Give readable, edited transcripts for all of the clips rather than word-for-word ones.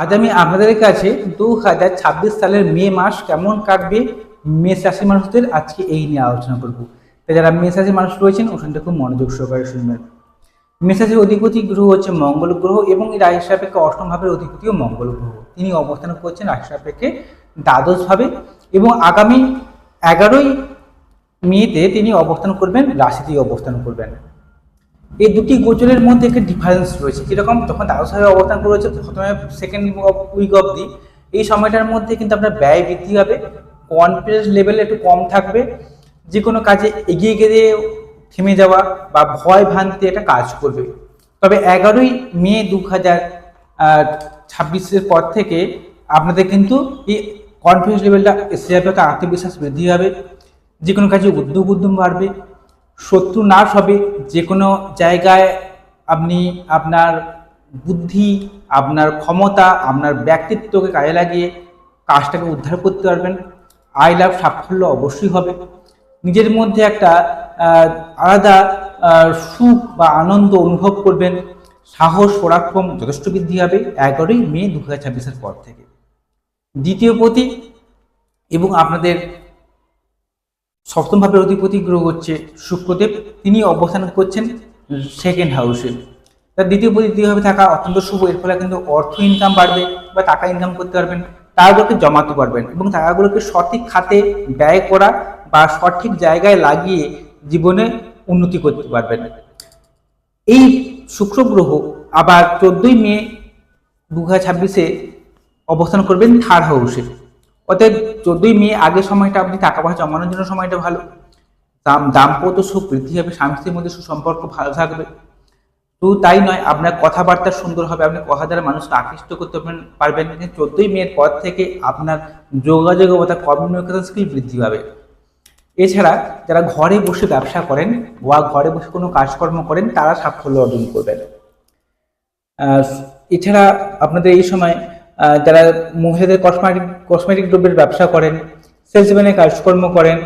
আজ আমি আপনাদের কাছে 2026 সালের মে মাস কেমন কাটবে মেষ রাশির মানুষদের আজকে এই নিয়ে আলোচনা করব। তাই যারা মেষ রাশির মানুষ রয়েছেন ওখানটা খুব মনোযোগ সহকারে শুনবেন। মেষ রাশির অধিপতি গ্রহ হচ্ছে মঙ্গল গ্রহ এবং এই রাশি সাপেক্ষে অষ্টম ভাবের অধিপতিও মঙ্গল গ্রহ। তিনি অবস্থান করছেন রাশি সাপেক্ষে দ্বাদশ ভাবে এবং আগামী 11ই মেতে তিনি অবস্থান করবেন, রাশিতেই অবস্থান করবেন। এই দুটি গোচরের মধ্যে একটা ডিফারেন্স রয়েছে। যেরকম যখন দ্বাদশ ভাবে অবস্থান করেছে প্রথমে সেকেন্ড উইক অবধি এই সময়টার মধ্যে কিন্তু আপনার ব্যয় বৃদ্ধি হবে, কনফিডেন্স লেভেল একটু কম থাকবে, যে কোনো কাজে এগিয়ে গিয়ে থেমে যাওয়া বা ভয় ভ্রান্তি একটা কাজ করবে। তবে 11ই মে 2026-এর পর থেকে আপনাদের কিন্তু এই কনফিডেন্স লেভেলটা এসে যাবে, আত্মবিশ্বাস বৃদ্ধি হবে, যে কোনো কাজে উদ্যম বাড়বে, শত্রু নাশ হবে, যে কোনো জায়গায় আপনি আপনার বুদ্ধি, আপনার ক্ষমতা, আপনার ব্যক্তিত্বকে কাজে লাগিয়ে কাজটাকে উদ্ধার করতে পারবেন। আয় লাভ সাফল্য অবশ্যই হবে। নিজের মধ্যে একটা আলাদা সুখ বা আনন্দ অনুভব করবেন। সাহস পরাক্রম যথেষ্ট বৃদ্ধি হবে 11ই মে 2026-এর পর থেকে। দ্বিতীয় পতি এবং আপনাদের সপ্তম ভাবের অধিপতি গ্রহ হচ্ছে শুক্রদেব, তিনি অবস্থান করছেন সেকেন্ড হাউসে। তার দ্বিতীয়ভাবে থাকা অত্যন্ত শুভ। এর ফলে কিন্তু অর্থ ইনকাম বাড়বে বা টাকা ইনকাম করতে পারবেন, টাকাগুলোকে জমাতে পারবেন এবং টাকাগুলোকে সঠিক খাতে ব্যয় করা বা সঠিক জায়গায় লাগিয়ে জীবনে উন্নতি করতে পারবেন। এই শুক্র গ্রহ আবার 14ই মে 2026-এ অবস্থান করবেন থার্ড হাউসে। অর্থাৎ 14ই মে আগের সময়টা আপনি টাকা পয়সা জমানোর জন্য সময়টা ভালো, দাম্পত্য সুখ বৃদ্ধি হবে, স্বামী স্ত্রীর মধ্যে সুসম্পর্ক ভালো থাকবে। তো তাই নয়, আপনার কথাবার্তা সুন্দর হবে, আপনি কথা দ্বারা মানুষকে আকৃষ্ট করতে পারবেন। 14ই মের পর থেকে আপনার যোগাযোগ অর্থাৎ কমিউনিকেশন স্কিল বৃদ্ধি পাবে। এছাড়া যারা ঘরে বসে ব্যবসা করেন বা ঘরে বসে কোনো কাজকর্ম করেন তারা সাফল্য অর্জন করবেন। এছাড়া আপনাদের এই সময় যারা মহিলাদের কসমেটিক দ্রব্যের ব্যবসা করেন, সেলসম্যানের কাজকর্ম করেন,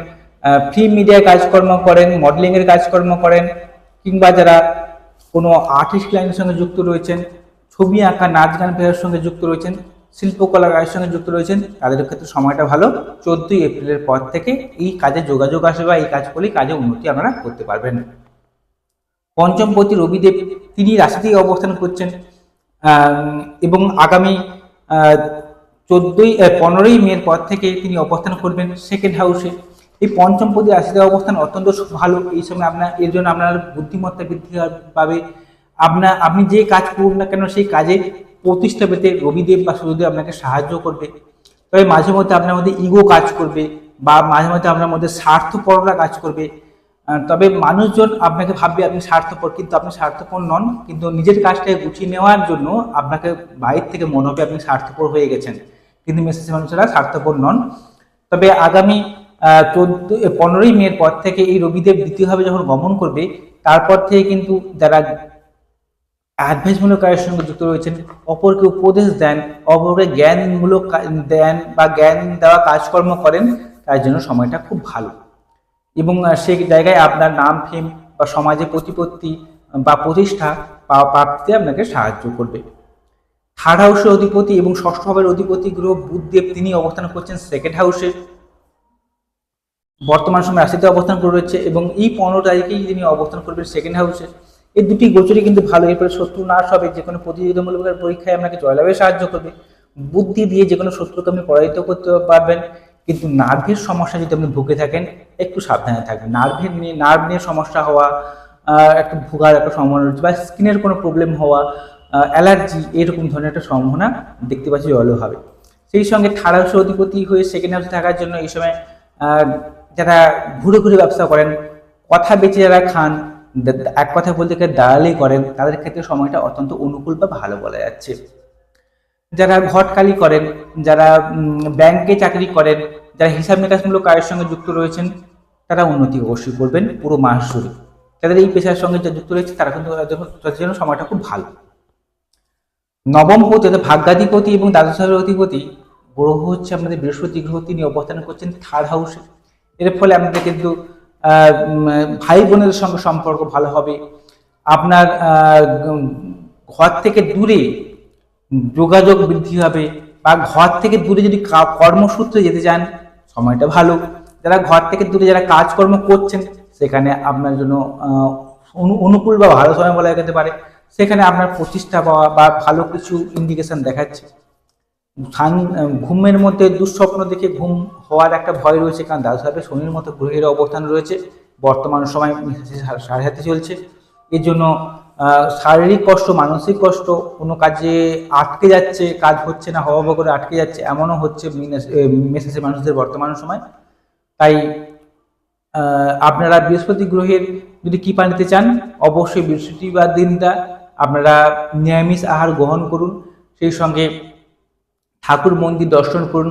ফ্রি মিডিয়ায় কাজকর্ম করেন, মডেলিংয়ের কাজকর্ম করেন, কিংবা যারা কোনো আর্টিস্ট লাইনের সঙ্গে যুক্ত রয়েছেন, ছবি আঁকা, নাচ গান পেশার সঙ্গে যুক্ত রয়েছেন, শিল্পকলা কাজের সঙ্গে যুক্ত রয়েছেন, তাদের ক্ষেত্রে সময়টা ভালো। 14ই এপ্রিলের পর থেকে এই কাজে যোগাযোগ আসবে বা এই কাজ করলেই কাজে উন্নতি আপনারা করতে পারবেন। পঞ্চমপতি রবিদেব তিনি রাশিতেই অবস্থান করছেন এবং আগামী 15ই মের পর থেকে তিনি অবস্থান করবেন সেকেন্ড হাউসে। এই পঞ্চমপতি রাশিতে অবস্থান অত্যন্ত ভালো। এই সময় এর জন্য আপনার বুদ্ধিমত্তা বৃদ্ধি পাবে। আপনি যে কাজ করুন না কেন সেই কাজে প্রতিষ্ঠা পেতে রবিদেব বা সূর্যদেব আপনাকে সাহায্য করবে। তবে মাঝে মধ্যে আপনার মধ্যে ইগো কাজ করবে বা মাঝে মধ্যে আপনার মধ্যে স্বার্থপরতা কাজ করবে। তবে মানুষজন আপনাকে ভাববে আপনি স্বার্থপর, কিন্তু আপনি স্বার্থপর নন। কিন্তু নিজের কাজটাকে গুছিয়ে নেওয়ার জন্য আপনাকে বাইরে থেকে মনে হবে আপনি স্বার্থপর হয়ে গেছেন, কিন্তু মেসেজ মানুষেরা স্বার্থপর নন। তবে আগামী 15ই মের পর থেকে এই রবিদেব দ্বিতীয়ভাবে যখন গমন করবে, তারপর থেকে কিন্তু যারা অ্যাডভাইসমূলক কাজের সঙ্গে যুক্ত রয়েছেন, অপরকে উপদেশ দেন, অপরকে জ্ঞানমূলক দেন বা জ্ঞান দেওয়া কাজকর্ম করেন, তার জন্য সময়টা খুব ভালো। এবং সেই জায়গায় আপনার নাম ফেম বা সমাজে প্রতিপত্তি বা প্রতিষ্ঠা প্রাপ্তিতে আপনাকে সাহায্য করবে। থার্ড হাউসের অধিপতি এবং ষষ্ঠ ভাবের অধিপতি গ্রহ বুধদেব তিনি অবস্থান করছেন সেকেন্ড হাউসে, বর্তমান সময় রাশিতে অবস্থান করে রয়েছে এবং এই 15 তারিখেই তিনি অবস্থান করবেন সেকেন্ড হাউসে। এই দুটি গোচরই কিন্তু ভালো। এরপরে শত্রু নাশ হবে, যে কোনো প্রতিযোগিতামূলক পরীক্ষায় আপনাকে জয়লাভে সাহায্য করবে। বুদ্ধি দিয়ে যে কোনো শত্রুকে আপনি পরাজিত করতে পারবেন। কিন্তু নার্ভের সমস্যা যদি আপনি ভুগে থাকেন একটু সাবধানে থাকবেন। নার্ভ নিয়ে সমস্যা হওয়া, একটু ভোগার একটা সম্ভাবনা রয়েছে, বা স্কিনের কোনো প্রবলেম হওয়া, অ্যালার্জি, এরকম ধরনের একটা সম্ভাবনা দেখতে পাচ্ছি জলভাবে। সেই সঙ্গে থার্ড হাউসের অধিপতি হয়ে সেকেন্ড হাউসে থাকার জন্য এই সময় যারা ঘুরে ব্যবসা করেন, কথা বেচে যারা খান, এক কথা বলতে গেলে দালালি করেন, তাদের ক্ষেত্রে সময়টা অত্যন্ত অনুকূল বা ভালো বলা যাচ্ছে। যারা ঘটকালি করেন, যারা ব্যাংকে চাকরি করেন, যারা হিসাব নিকাশমূলক কাজের সঙ্গে যুক্ত রয়েছেন, তারা উন্নতি অবশ্যই করবেন পুরো মাস জুড়ে। যাদের এই পেশার সঙ্গে যুক্ত রয়েছে তারা কিন্তু তাদের জন্য সময়টা খুব ভালো। নবম পতি অর্থাৎ ভাগ্যাধিপতি এবং দ্বাদশ ভাবের অধিপতি গ্রহ হচ্ছে আমাদের বৃহস্পতি গ্রহ, তিনি অবস্থান করছেন থার্ড হাউসে। এর ফলে আমাদের কিন্তু ভাই বোনের সঙ্গে সম্পর্ক ভালো হবে। আপনার ঘর থেকে দূরে যোগাযোগ বৃদ্ধি হবে, বা ঘর থেকে দূরে যদি কর্মসূত্রে যেতে চান সময়টা ভালো। যারা ঘর থেকে দূরে যারা কাজকর্ম করছেন সেখানে আপনার জন্য অনুকূল বা ভালো সময় বলা যেতে পারে। সেখানে আপনার প্রতিষ্ঠা পাওয়া বা ভালো কিছু ইন্ডিকেশন দেখাচ্ছে। ঘুমের মধ্যে দুঃস্বপ্ন দেখে ঘুম হওয়ার একটা ভয় রয়েছে, কারণ দ্বাদশ ভাবে শনির মতো গ্রহের অবস্থান রয়েছে, বর্তমান সময় 7.5 চলছে। এর জন্য শারীরিক কষ্ট, মানসিক কষ্ট, কোনো কাজে আটকে যাচ্ছে, কাজ হচ্ছে না, হওয়া করে আটকে যাচ্ছে, এমনও হচ্ছে মেষরাশির মানুষদের বর্তমান সময়। তাই আপনারা বৃহস্পতি গ্রহের যদি কৃপা নিতে চান, অবশ্যই বৃহস্পতিবার দিনটা আপনারা নিরামিষ আহার গ্রহণ করুন, সেই সঙ্গে ঠাকুর মন্দির দর্শন করুন,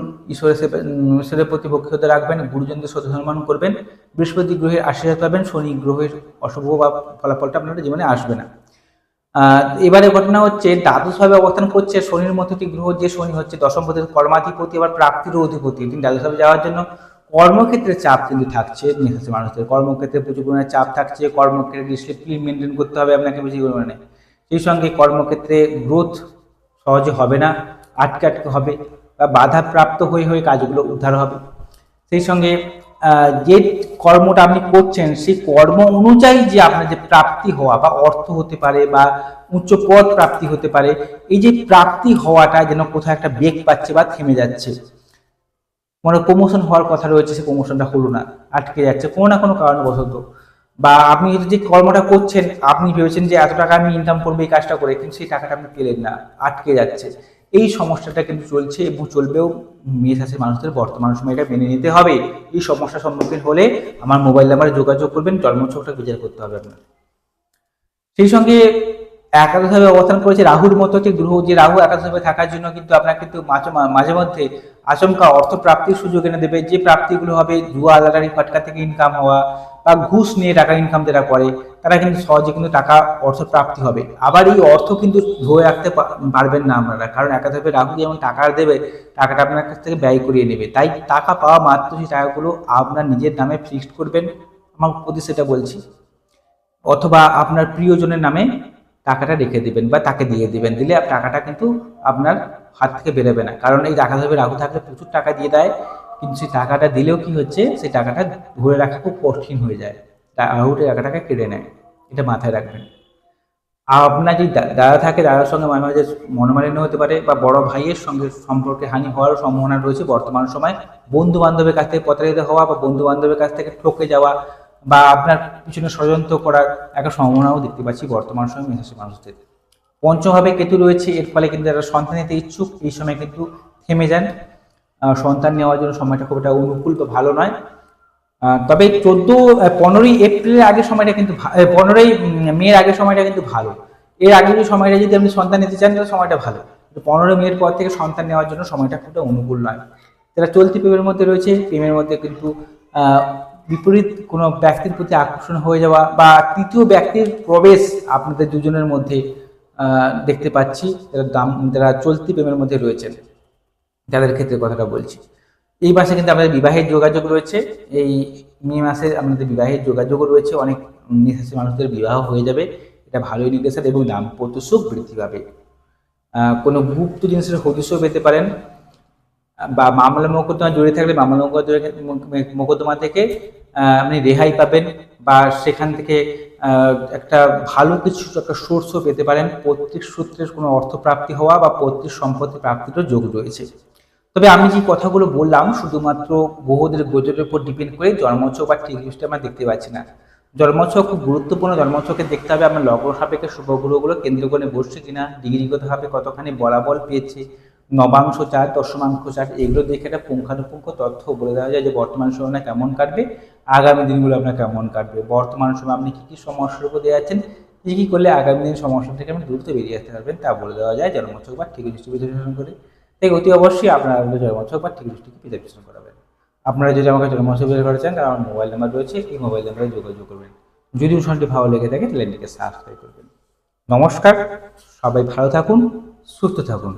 ঈশ্বরের প্রতি ভক্তিতে রাখবেন, গুরুজনদের শ্রদ্ধা সম্মান করবেন, বৃহস্পতি গ্রহের আশীর্বাদ পাবেন, শনি গ্রহের অশুভ বা ফলাফলটা আপনাদের জীবনে আসবে না। এবারে ঘটনা হচ্ছে দ্বাদশভাবে অবস্থান করছে শনির মতো একটি গ্রহ, যে শনি হচ্ছে দশমপতির কর্মাধিপতি, আবার প্রাপ্তিরও অধিপতি। তিনি দ্বাদশভাবে যাওয়ার জন্য কর্মক্ষেত্রে চাপ কিন্তু থাকছে মেষরাশির মানুষদের, কর্মক্ষেত্রে প্রচুর পরিমাণে চাপ থাকছে, কর্মক্ষেত্রে ডিসিপ্লিন মেনটেন করতে হবে আপনাকে বেশি পরিমাণে। সেই সঙ্গে কর্মক্ষেত্রে গ্রোথ সহজে হবে না, আটকে হবে, বা বাধাপ্রাপ্ত হয়ে কাজগুলো উদ্ধার হবে। সেই সঙ্গে যে কর্মটা আপনি করছেন সেই কর্ম অনুযায়ী যে আপনার যে প্রাপ্তি হওয়া, বা অর্থ হতে পারে বা উচ্চ পদ প্রাপ্তি হতে পারে, এই যে প্রাপ্তি হওয়াটা যেন কোথাও একটা বেগ পাচ্ছে বা থেমে যাচ্ছে। মনে প্রমোশন হওয়ার কথা রয়েছে, সেই প্রমোশনটা হলো না, আটকে যাচ্ছে কোনো না কোনো কারণবশত। বা আপনি যে কর্মটা করছেন, আপনি ভেবেছেন যে এত টাকা আমি ইনকাম করবো এই কাজটা করে, কিন্তু সেই টাকাটা আপনি পেলেন না, আটকে যাচ্ছে। এই সমস্যাটা কিন্তু চলছে এবং চলবেও মেষরাশির মানুষদের বর্তমান সময়, এটা মেনে নিতে হবে। এই সমস্যার সম্মুখীন হলে আমার মোবাইল নাম্বারে যোগাযোগ করবেন, জন্মছকটা বিচার করতে হবে আপনার। সেই সঙ্গে একাদশভাবে অবস্থান করেছে রাহুর মতো একটি গ্রহ, যে রাহু একাদশভাবে থাকার জন্য কিন্তু আপনার কিন্তু মাঝে মধ্যে আচমকা অর্থ প্রাপ্তির সুযোগ এনে দেবে। যে প্রাপ্তিগুলো হবে জুয়া লটারি ফাটকা থেকে ইনকাম হওয়া, বা ঘুষ নিয়ে টাকা ইনকাম যারা করে, তারা কিন্তু সহজে কিন্তু টাকা অর্থ প্রাপ্তি হবে। আবার এই অর্থ কিন্তু ধরে রাখতে পারবেন না আপনারা, কারণ একাদশভাবে রাহু যেমন টাকা দেবে, টাকাটা আপনার কাছ থেকে ব্যয় করিয়ে নেবে। তাই টাকা পাওয়া মাত্র সেই টাকাগুলো আপনার নিজের নামে ফিক্সড করবেন, আমার প্রতি সেটা বলছি, অথবা আপনার প্রিয়জনের নামে টাকাটা রেখে দিবেন বা তাকে দিয়ে দিবেন। দিলে টাকাটা কিন্তু আপনার হাত থেকে বেরোবে না, কারণ এই রাহুভাবে রাহু থাকলে প্রচুর টাকা দিয়ে দেয়, কিন্তু সেই টাকাটা দিলেও কি হচ্ছে, সেই টাকাটা ধরে রাখা খুব কঠিন হয়ে যায়, রাহুতে টাকাটাকে কেড়ে নেয়। এটা মাথায় রাখবেন। আর আপনার যদি দাদা থাকে, দাদার সঙ্গে মাঝে মাঝে মনোমালিন্য হতে পারে, বা বড় ভাইয়ের সঙ্গে সম্পর্কে হানি হওয়ার সম্ভাবনা রয়েছে বর্তমান সময়। বন্ধু বান্ধবের কাছ থেকে প্রতারিত হওয়া, বা বন্ধু বান্ধবের কাছ থেকে ঠকে যাওয়া, বা আপনার পিছনে ষড়যন্ত্র করার একটা সম্ভাবনাও দেখতে পাচ্ছি বর্তমান সময় মেষরাশির মানুষদের। পঞ্চমভাবে কেতু রয়েছে, এর ফলে কিন্তু যারা সন্তান নিতে ইচ্ছুক এই সময় কিন্তু থেমে যান, সন্তান নেওয়ার জন্য সময়টা খুব একটা অনুকূল বা ভালো নয়। তবে 15ই এপ্রিলের আগের সময়টা কিন্তু 15ই মের আগের সময়টা কিন্তু ভালো। এর আগে যে সময়টা যদি আপনি সন্তান নিতে চান তাহলে সময়টা ভালো, 15 মের পর থেকে সন্তান নেওয়ার জন্য সময়টা খুব অনুকূল নয়। যারা চলতি প্রেমের মধ্যে রয়েছে, প্রেমের মধ্যে কিন্তু বিপরীত কোনো ব্যক্তির প্রতি আকর্ষণ হয়ে যাওয়া, বা তৃতীয় ব্যক্তির প্রবেশ আপনাদের দুজনের মধ্যে দেখতে পাচ্ছি, যারা চলতি প্রেমের মধ্যে রয়েছেন যাদের ক্ষেত্রে কথাটা বলছি। এই মাসে কিন্তু আমাদের বিবাহের যোগাযোগ রয়েছে, এই মে মাসে আমাদের বিবাহের যোগাযোগও রয়েছে, অনেক মেষরাশির মানুষদের বিবাহ হয়ে যাবে, এটা ভালো ইন্ডিকেশন, এবং দাম্পত্য সুখ বৃদ্ধি পাবে। কোনো গুপ্ত জিনিসের হদিশও পেতে পারেন, বা মামলা মোকদ্দমা জড়িয়ে থাকলে মামলা মোকদ্দমা থেকে আপনি রেহাই পাবেন, বা সেখান থেকে একটা ভালো কিছু একটা সোর্সও পেতে পারেন। পৈতৃক সূত্রের কোনো অর্থপ্রাপ্তি হওয়া বা পৈতৃক সম্পত্তি প্রাপ্তিরও যোগ রয়েছে। তবে আমি যে কথাগুলো বললাম শুধুমাত্র গ্রহদের গোচরের উপর ডিপেন্ড করে জন্মছক বা ঠিক লিস্টে আমরা দেখতে পাচ্ছি না। জন্মছক খুব গুরুত্বপূর্ণ, জন্মছকে দেখতে হবে আপনার লগ্ন সাপেক্ষে শুভ গ্রহগুলো কেন্দ্র করে বসছে কিনা, ডিগ্রিগতভাবে কতখানি বলাবল পেয়েছে, নবাংশ চার্ট, দশমাংশ চার্ট, এগুলো দেখে একটা পুঙ্খানুপুঙ্খ তথ্য বলে দেওয়া যায় যে বর্তমান সময় কেমন কাটবে, আগামী দিনগুলো আপনার কেমন কাটবে, বর্তমান সময় আপনি কী কী সমস্যার উপর দিয়ে যাচ্ছেন, কী কী করলে আগামী দিন সমস্যা থেকে আপনি দ্রুত বেরিয়ে আসতে পারবেন, তা বলে দেওয়া যায় জন্মছক বা ঠিক দৃষ্টি বিশ্লেষণ করে। তাই অতি অবশ্যই আপনারা জন্মছক বা ঠিক দৃষ্টিকে বিশ্লেষণ করাবেন। আপনারা যদি আমাকে জন্মছক বের করেছেন তাহলে আমার মোবাইল নাম্বার রয়েছে, এই মোবাইল নাম্বারে যোগাযোগ করবেন। যদি অনুষ্ঠানটি ভালো লেগে থাকে তাহলে এটিকে সাবস্ক্রাইব করবেন। নমস্কার, সবাই ভালো থাকুন, সুস্থ থাকুন।